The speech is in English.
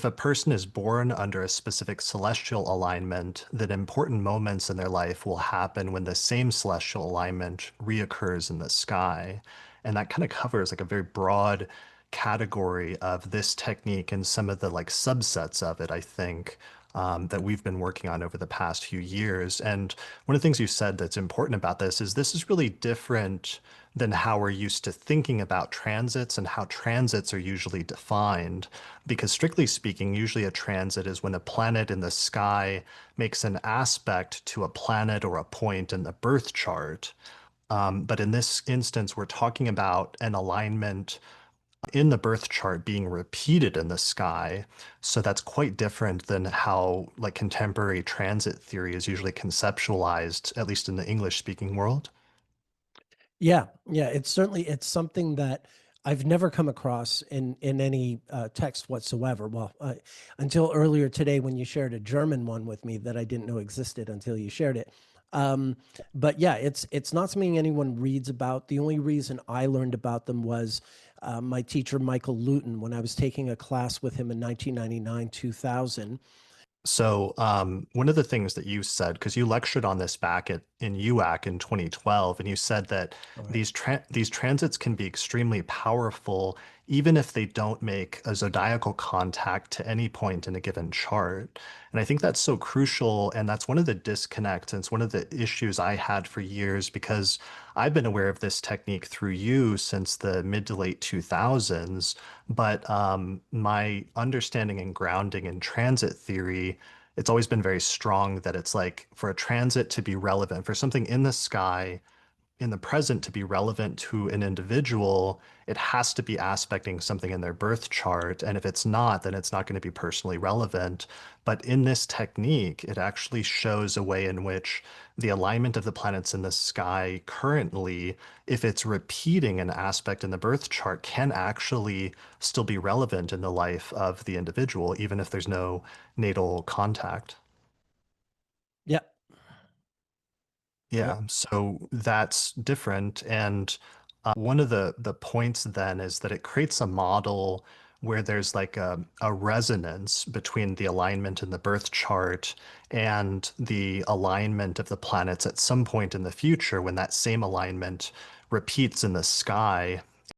a person is born under a specific celestial alignment, then important moments in their life will happen when the same celestial alignment reoccurs in the sky. And that kind of covers like a very broad category of this technique and some of the like subsets of it, I think, that we've been working on over the past few years. And one of the things you said that's important about this is really different than how we're used to thinking about transits and how transits are usually defined. Because strictly speaking, usually a transit is when a planet in the sky makes an aspect to a planet or a point in the birth chart. But in this instance, we're talking about an alignment in the birth chart being repeated in the sky. So that's quite different than how like contemporary transit theory is usually conceptualized, at least in the English speaking world. Yeah, yeah, it's something that I've never come across in any text whatsoever. Well, until earlier today when you shared a German one with me that I didn't know existed until you shared it. Um, but yeah, it's not something anyone reads about. The only reason I learned about them was my teacher Michael Luton when I was taking a class with him in 1999, 2000. So, one of the things that you said, because you lectured on this back in UAC in 2012, and you said that Right. these transits can be extremely powerful, even if they don't make a zodiacal contact to any point in a given chart. And I think that's so crucial, and that's one of the disconnects, and it's one of the issues I had for years because I've been aware of this technique through you since the mid to late 2000s. But my understanding and grounding in transit theory, it's always been very strong that it's like for a transit to be relevant, for something in the sky in the present to be relevant to an individual, it has to be aspecting something in their birth chart. And if it's not, then it's not going to be personally relevant. But in this technique, it actually shows a way in which the alignment of the planets in the sky currently, if it's repeating an aspect in the birth chart, can actually still be relevant in the life of the individual, even if there's no natal contact. Yep. Yep. Yeah, so that's different. And one of the points then is that it creates a model where there's like a resonance between the alignment in the birth chart and the alignment of the planets at some point in the future when that same alignment repeats in the sky.